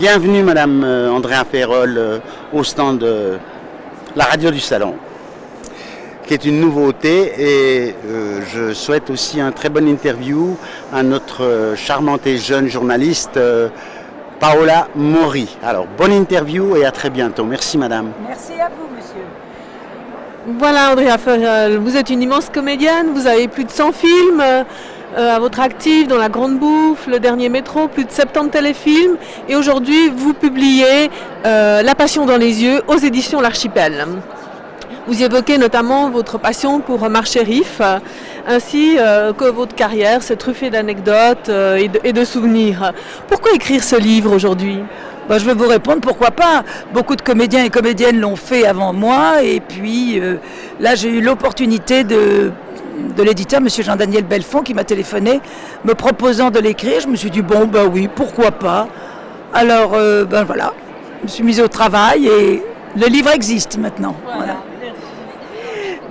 Bienvenue Madame Andrea Ferrol au stand de la radio du Salon, qui est une nouveauté, et je souhaite aussi un très bon interview à notre charmante et jeune journaliste Paola Mori. Alors, bonne interview et à très bientôt. Merci Madame. Merci à vous Monsieur. Voilà Andrea Ferrol, vous êtes une immense comédienne, vous avez plus de 100 films à votre actif, dans La Grande Bouffe, Le Dernier Métro, plus de 70 téléfilms, et aujourd'hui vous publiez La Passion dans les yeux aux éditions L'Archipel. Vous y évoquez notamment votre passion pour Omar Sherif, ainsi que votre carrière s'est truffée d'anecdotes et de souvenirs. Pourquoi écrire ce livre aujourd'hui ? Je vais vous répondre, pourquoi pas. Beaucoup de comédiens et comédiennes l'ont fait avant moi, et puis là j'ai eu l'opportunité de l'éditeur, M. Jean-Daniel Belfond, qui m'a téléphoné, me proposant de l'écrire. Je me suis dit, oui, pourquoi pas. Alors, voilà, je me suis mise au travail et le livre existe maintenant. Voilà.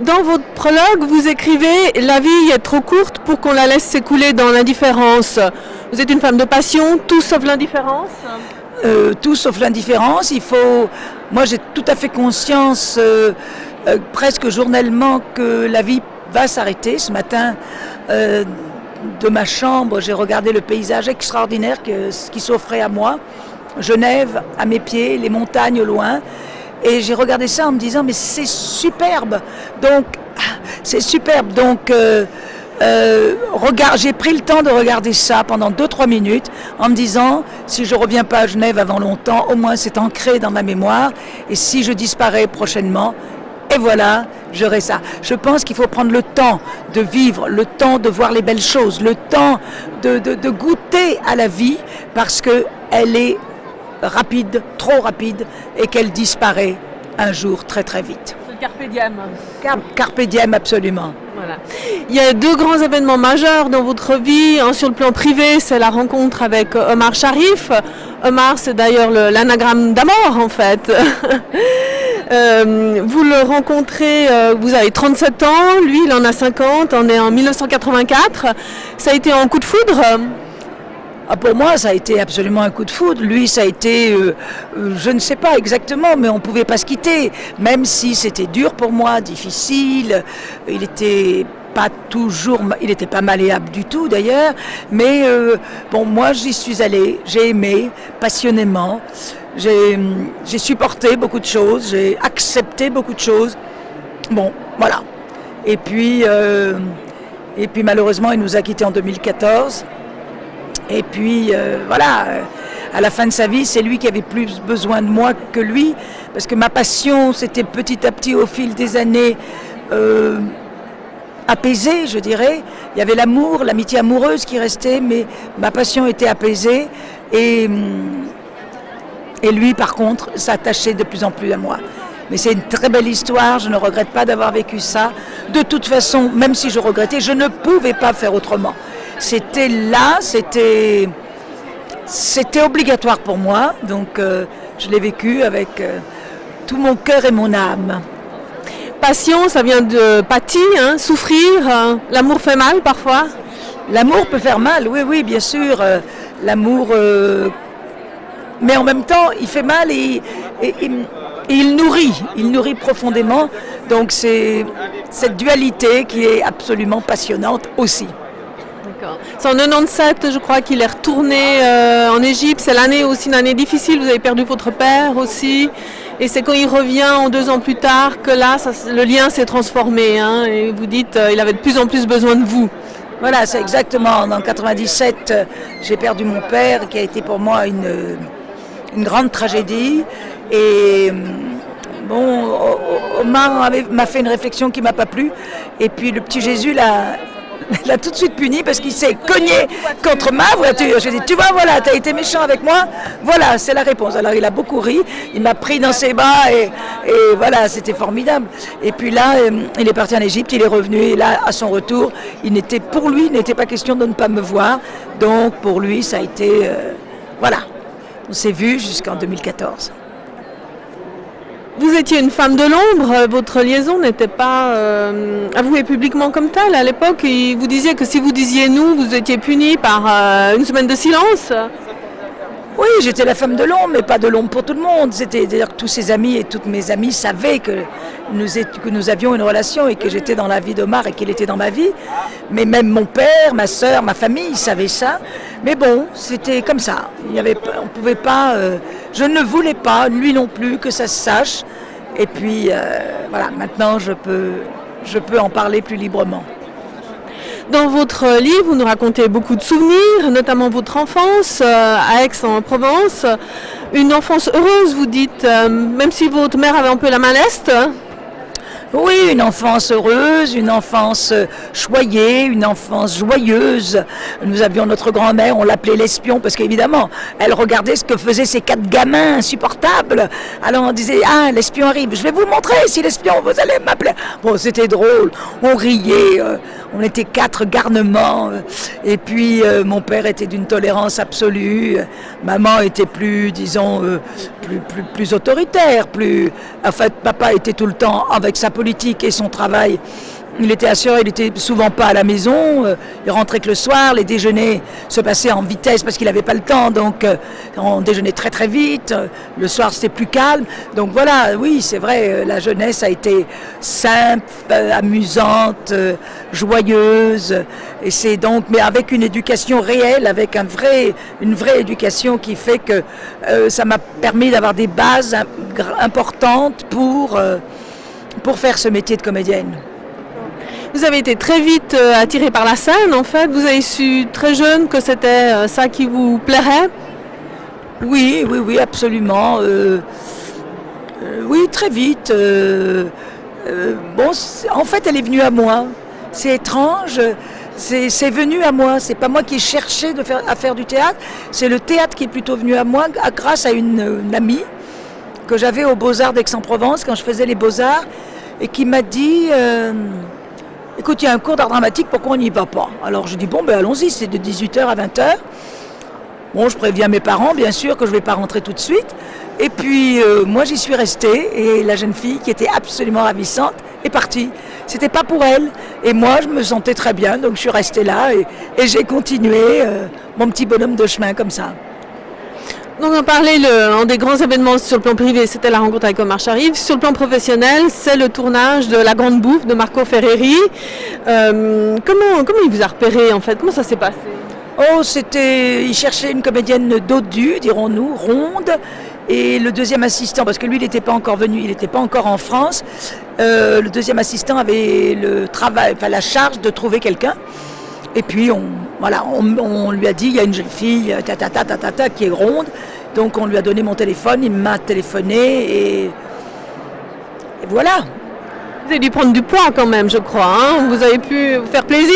Dans votre prologue, vous écrivez « La vie est trop courte pour qu'on la laisse s'écouler dans l'indifférence ». Vous êtes une femme de passion, tout sauf l'indifférence ? Tout sauf l'indifférence. Moi, j'ai tout à fait conscience, presque journellement, que la vie va s'arrêter. Ce matin, de ma chambre, j'ai regardé le paysage extraordinaire qui s'offrait à moi. Genève à mes pieds, les montagnes au loin. Et j'ai regardé ça en me disant, mais c'est superbe. Donc, j'ai pris le temps de regarder ça pendant 2-3 minutes en me disant, si je ne reviens pas à Genève avant longtemps, au moins c'est ancré dans ma mémoire. Et si je disparais prochainement, et voilà, j'aurai ça. Je pense qu'il faut prendre le temps de vivre, le temps de voir les belles choses, le temps de goûter à la vie, parce qu'elle est rapide, trop rapide, et qu'elle disparaît un jour très très vite. Carpe diem. Carpe diem, absolument. Voilà. Il y a 2 grands événements majeurs dans votre vie. Un sur le plan privé, c'est la rencontre avec Omar Sharif. Omar, c'est d'ailleurs l'anagramme d'amour en fait. Vous le rencontrez, vous avez 37 ans, lui il en a 50, on est en 1984. Ça a été un coup de foudre ? Pour moi, ça a été absolument un coup de foudre. Lui, ça a été, je ne sais pas exactement, mais on ne pouvait pas se quitter. Même si c'était dur pour moi, difficile, il n'était pas malléable du tout d'ailleurs. Mais moi, j'y suis allée, j'ai aimé passionnément. J'ai supporté beaucoup de choses, j'ai accepté beaucoup de choses. Voilà. Et puis malheureusement, il nous a quittés en 2014. Et puis à la fin de sa vie, c'est lui qui avait plus besoin de moi que lui, parce que ma passion s'était petit à petit au fil des années apaisée, je dirais. Il y avait l'amour, l'amitié amoureuse qui restait, mais ma passion était apaisée, et lui par contre s'attachait de plus en plus à moi. Mais c'est une très belle histoire, je ne regrette pas d'avoir vécu ça. De toute façon, même si je regrettais, je ne pouvais pas faire autrement. C'était là, c'était obligatoire pour moi, donc je l'ai vécu avec tout mon cœur et mon âme. Passion, ça vient de pathie, souffrir, l'amour fait mal parfois ? L'amour peut faire mal, oui, bien sûr, l'amour, mais en même temps, il fait mal et il nourrit profondément, donc c'est cette dualité qui est absolument passionnante aussi. C'est en 97, je crois qu'il est retourné en Égypte. C'est aussi une année difficile. Vous avez perdu votre père aussi. Et c'est quand il revient 2 ans plus tard que là, le lien s'est transformé. Et vous dites il avait de plus en plus besoin de vous. Voilà, c'est exactement. En 97, j'ai perdu mon père, qui a été pour moi une grande tragédie. Et Omar m'a fait une réflexion qui ne m'a pas plu. Et puis le petit Jésus l'a tout de suite puni parce qu'il s'est cogné contre ma voiture. J'ai dit, tu vois, voilà, tu as été méchant avec moi, voilà, c'est la réponse. Alors il a beaucoup ri, il m'a pris dans ses bras et voilà, c'était formidable. Et puis là, il est parti en Égypte, il est revenu et là, à son retour, pour lui, il n'était pas question de ne pas me voir. Donc pour lui, ça a été, voilà, on s'est vus jusqu'en 2014. Vous étiez une femme de l'ombre, votre liaison n'était pas avouée publiquement comme telle. À l'époque, vous disiez que si vous disiez nous, vous étiez puni par une semaine de silence. Oui, j'étais la femme de l'ombre, mais pas de l'ombre pour tout le monde. C'est-à-dire que tous ses amis et toutes mes amies savaient que nous avions une relation et que j'étais dans la vie d'Omar et qu'il était dans ma vie. Mais même mon père, ma soeur, ma famille, ils savaient ça. Mais bon, c'était comme ça. On pouvait pas. Je ne voulais pas, lui non plus, que ça se sache. Et puis, voilà, maintenant je peux en parler plus librement. Dans votre livre, vous nous racontez beaucoup de souvenirs, notamment votre enfance à Aix-en-Provence. Une enfance heureuse, vous dites, même si votre mère avait un peu la main leste. Oui, une enfance heureuse, une enfance choyée, une enfance joyeuse. Nous avions notre grand-mère, on l'appelait l'espion parce qu'évidemment, elle regardait ce que faisaient ces 4 gamins insupportables. Alors on disait, ah, l'espion arrive, je vais vous le montrer si l'espion, vous allez m'appeler. Bon, c'était drôle, on riait, on était 4 garnements. Et puis mon père était d'une tolérance absolue, maman était plus, disons, plus autoritaire, en fait, papa était tout le temps avec sa politique et son travail. Il était assuré, il était souvent pas à la maison, il rentrait que le soir, les déjeuners se passaient en vitesse parce qu'il n'avait pas le temps, donc on déjeunait très très vite, le soir c'était plus calme, donc voilà, oui c'est vrai, la jeunesse a été simple, amusante, joyeuse, et c'est donc, mais avec une éducation réelle, avec une vraie éducation qui fait que ça m'a permis d'avoir des bases importantes pour faire ce métier de comédienne. Vous avez été très vite attiré par la scène, en fait. Vous avez su très jeune que c'était ça qui vous plairait? Oui, absolument. Oui, très vite. Bon, en fait, elle est venue à moi. C'est étrange. C'est venu à moi. C'est pas moi qui ai cherché à faire du théâtre. C'est le théâtre qui est plutôt venu à moi grâce à une amie que j'avais aux Beaux-Arts d'Aix-en-Provence quand je faisais les Beaux-Arts et qui m'a dit... écoute, il y a un cours d'art dramatique, pourquoi on n'y va pas? Alors je dis, bon, ben allons-y, c'est de 18h à 20h. Bon, je préviens mes parents, bien sûr, que je ne vais pas rentrer tout de suite. Et puis, moi, j'y suis restée, et la jeune fille, qui était absolument ravissante, est partie. C'était pas pour elle. Et moi, je me sentais très bien, donc je suis restée là, et j'ai continué mon petit bonhomme de chemin comme ça. Donc on parlait, un des grands événements sur le plan privé, c'était la rencontre avec Omar Sharif. Sur le plan professionnel, c'est le tournage de La Grande Bouffe de Marco Ferreri. Comment il vous a repéré en fait? Comment ça s'est passé? Oh, il cherchait une comédienne dodue, dirons-nous, ronde. Et le deuxième assistant, parce que lui il n'était pas encore venu, il n'était pas encore en France, le deuxième assistant avait la charge de trouver quelqu'un. Et puis on lui a dit, il y a une jeune fille qui est ronde, donc on lui a donné mon téléphone, il m'a téléphoné et voilà. Vous avez dû prendre du poids quand même, je crois, hein? Vous avez pu vous faire plaisir?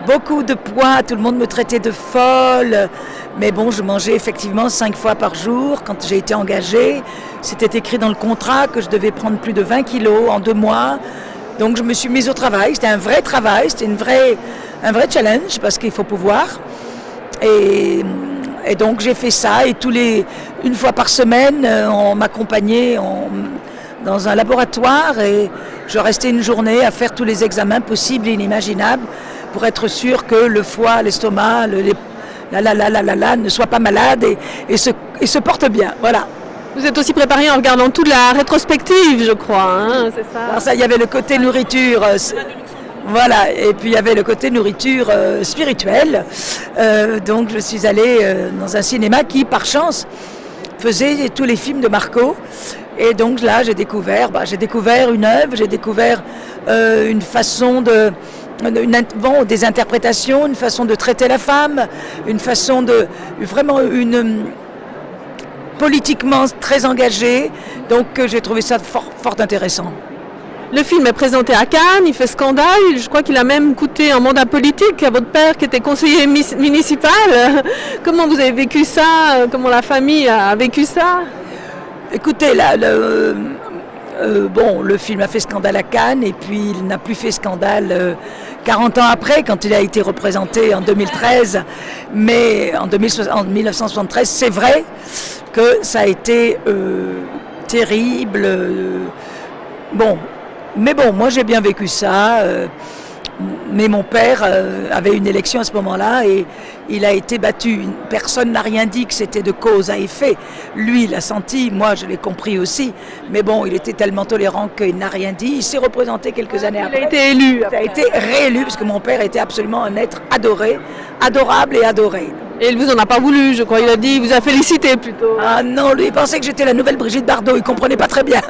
Beaucoup de poids, tout le monde me traitait de folle, mais bon, je mangeais effectivement 5 fois par jour quand j'ai été engagée. C'était écrit dans le contrat que je devais prendre plus de 20 kilos en 2 mois, donc je me suis mise au travail, c'était un vrai travail, c'était un vrai challenge parce qu'il faut pouvoir. Et donc j'ai fait ça et une fois par semaine, on m'accompagnait dans un laboratoire et je restais une journée à faire tous les examens possibles et inimaginables pour être sûr que le foie, l'estomac, ne soient pas malades et se portent bien. Voilà. Vous êtes aussi préparé en regardant toute la rétrospective, je crois, hein, c'est ça? Alors ça, il y avait le côté nourriture. Voilà, et puis il y avait le côté nourriture spirituelle. Donc je suis allée dans un cinéma qui, par chance, faisait tous les films de Marco. Et donc là, j'ai découvert une œuvre, j'ai découvert une façon des interprétations, une façon de traiter la femme, politiquement très engagée. Donc j'ai trouvé ça fort intéressant. Le film est présenté à Cannes, il fait scandale, je crois qu'il a même coûté un mandat politique à votre père qui était conseiller municipal. Comment vous avez vécu ça? Comment la famille a vécu ça? Écoutez, le film a fait scandale à Cannes et puis il n'a plus fait scandale 40 ans après quand il a été représenté en 2013. Mais en 1973, c'est vrai que ça a été terrible. Mais bon, moi j'ai bien vécu ça. Mais mon père avait une élection à ce moment-là et il a été battu. Personne n'a rien dit que c'était de cause à effet. Lui, il l'a senti, moi je l'ai compris aussi. Mais bon, il était tellement tolérant qu'il n'a rien dit. Il s'est représenté quelques années après. Il a été élu. Il a été réélu parce que mon père était absolument un être adoré, adorable et adoré. Et il vous en a pas voulu, je crois. Il a dit, il vous a félicité plutôt. Ah non, lui il pensait que j'étais la nouvelle Brigitte Bardot, il comprenait pas très bien.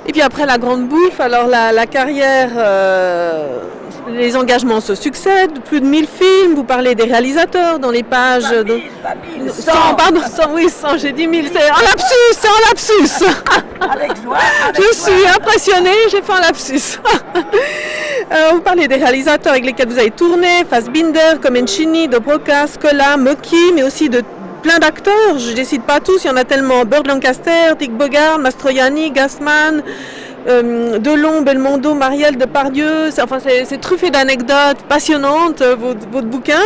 Et puis après la grande bouffe, alors la carrière, les engagements se succèdent, plus de 1000 films, vous parlez des réalisateurs dans les pages. Pas de... 100. Pardon, 100, oui, 100, j'ai dit 1000, c'est un lapsus. Avec joie, avec Je joie. suis impressionnée, j'ai fait un lapsus. Vous parlez des réalisateurs avec lesquels vous avez tourné, Fassbinder, Comencini, Dobroca, Scola, Mocky, mais aussi de plein d'acteurs, je ne les cite pas tous, il y en a tellement. Burt Lancaster, Dick Bogart, Mastroianni, Gassman, Delon, Belmondo, Marielle, Depardieu, c'est truffé d'anecdotes passionnantes, votre bouquin.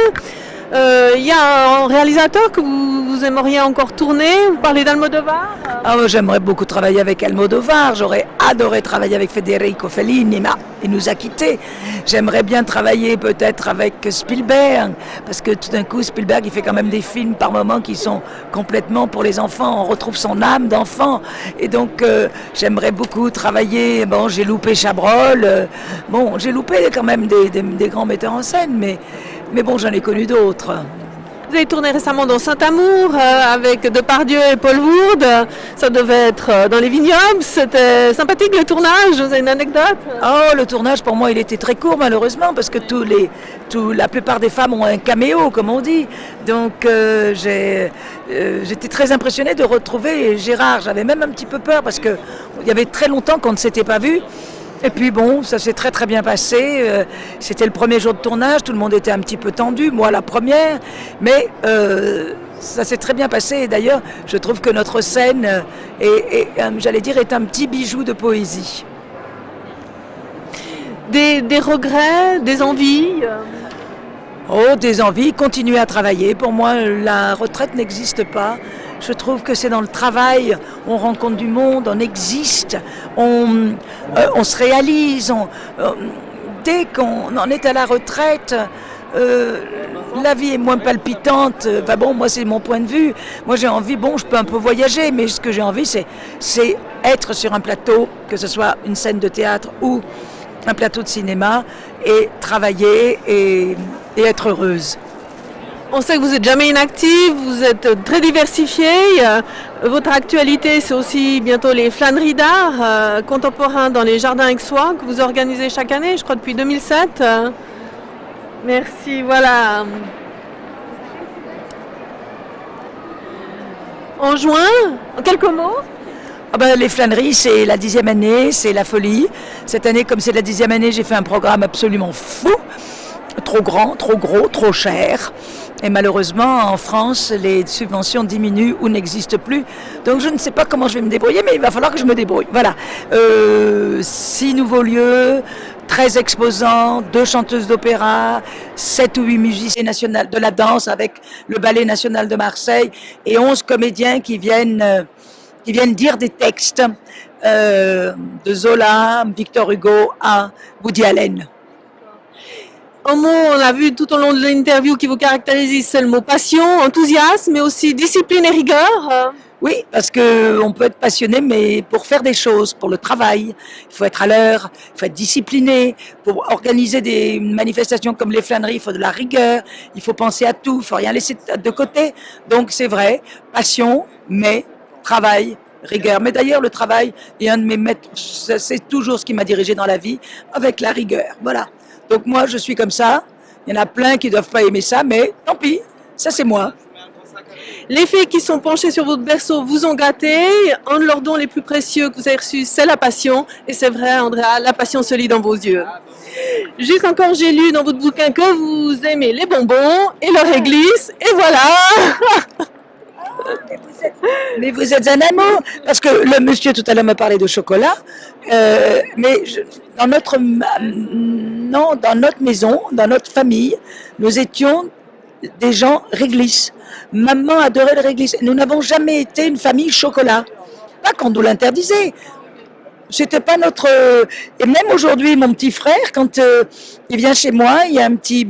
Il y a un réalisateur que vous aimeriez encore tourner, vous parlez d'Almodovar. Ah, ouais, j'aimerais beaucoup travailler avec Almodovar, j'aurais adoré travailler avec Federico Fellini, mais il nous a quittés. J'aimerais bien travailler peut-être avec Spielberg, parce que tout d'un coup Spielberg il fait quand même des films par moments qui sont complètement pour les enfants, on retrouve son âme d'enfant, et donc j'aimerais beaucoup travailler, bon j'ai loupé Chabrol, bon j'ai loupé quand même des grands metteurs en scène, mais bon j'en ai connu d'autres. Vous avez tourné récemment dans Saint-Amour avec Depardieu et Paul Wood. Ça devait être dans les vignobles. C'était sympathique le tournage. Vous avez une anecdote? Oh, le tournage pour moi il était très court malheureusement parce que la plupart des femmes ont un caméo comme on dit. Donc j'étais très impressionnée de retrouver Gérard. J'avais même un petit peu peur parce qu'il y avait très longtemps qu'on ne s'était pas vu. Et puis bon, ça s'est très très bien passé. C'était le premier jour de tournage, tout le monde était un petit peu tendu, moi la première, mais ça s'est très bien passé. Et d'ailleurs, je trouve que notre scène j'allais dire, est un petit bijou de poésie. Des regrets, des envies Oh, des envies, continuer à travailler. Pour moi, la retraite n'existe pas. Je trouve que c'est dans le travail, on rencontre du monde, on existe, on se réalise. Dès qu'on en est à la retraite, la vie est moins palpitante. Enfin bon, moi c'est mon point de vue. Moi j'ai envie, bon, je peux un peu voyager, mais ce que j'ai envie, c'est être sur un plateau, que ce soit une scène de théâtre ou un plateau de cinéma, et travailler et être heureuse. On sait que vous n'êtes jamais inactive, vous êtes très diversifiée. Votre actualité, c'est aussi bientôt les flâneries d'art contemporains dans les jardins aixois que vous organisez chaque année, je crois depuis 2007. Merci, voilà. En juin, en quelques mots? Ah ben, les flâneries, c'est la 10e année, c'est la folie. Cette année, comme c'est la 10e année, j'ai fait un programme absolument fou. Trop grand, trop gros, trop cher. Et malheureusement, en France, les subventions diminuent ou n'existent plus. Donc je ne sais pas comment je vais me débrouiller, mais il va falloir que je me débrouille. Voilà. 6 nouveaux lieux, 13 exposants, 2 chanteuses d'opéra, 7 ou 8 musiciens nationaux de la danse avec le Ballet national de Marseille et 11 comédiens qui viennent dire des textes de Zola, Victor Hugo à Woody Allen. Un mot, on a vu tout au long de l'interview qui vous caractérise, c'est le mot passion, enthousiasme, mais aussi discipline et rigueur. Oui, parce qu'on peut être passionné, mais pour faire des choses, pour le travail, il faut être à l'heure, il faut être discipliné. Pour organiser des manifestations comme les flâneries, il faut de la rigueur, il faut penser à tout, il ne faut rien laisser de côté. Donc c'est vrai, passion, mais travail, rigueur. Mais d'ailleurs, le travail est un de mes maîtres, c'est toujours ce qui m'a dirigé dans la vie, avec la rigueur. Voilà. Donc moi, je suis comme ça. Il y en a plein qui ne doivent pas aimer ça, mais tant pis, ça c'est moi. Les filles qui sont penchées sur votre berceau vous ont gâté. Un de leurs dons les plus précieux que vous avez reçus, c'est la passion. Et c'est vrai, Andrea, la passion se lit dans vos yeux. Juste encore, j'ai lu dans votre bouquin que vous aimez les bonbons et leur réglisse. Et voilà. Mais vous êtes un amour, parce que le monsieur tout à l'heure me parlait de chocolat, mais dans notre maison, dans notre famille, nous étions des gens réglisse. Maman adorait le réglisse. Nous n'avons jamais été une famille chocolat. Pas qu'on nous l'interdisait. c'était pas notre... Et même aujourd'hui, mon petit frère, quand il vient chez moi, il y a un petit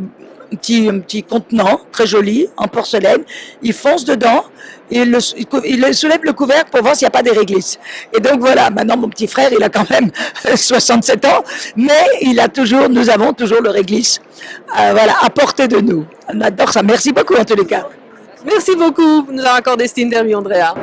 contenant très joli en porcelaine. Il fonce dedans, il soulève le couvercle pour voir s'il n'y a pas des réglisses. Et donc voilà, maintenant mon petit frère, il a quand même 67 ans, mais nous avons toujours le réglisse à portée de nous. On adore ça. Merci beaucoup en tous les cas. Merci beaucoup pour nous avoir accordé cette interview, Andrea.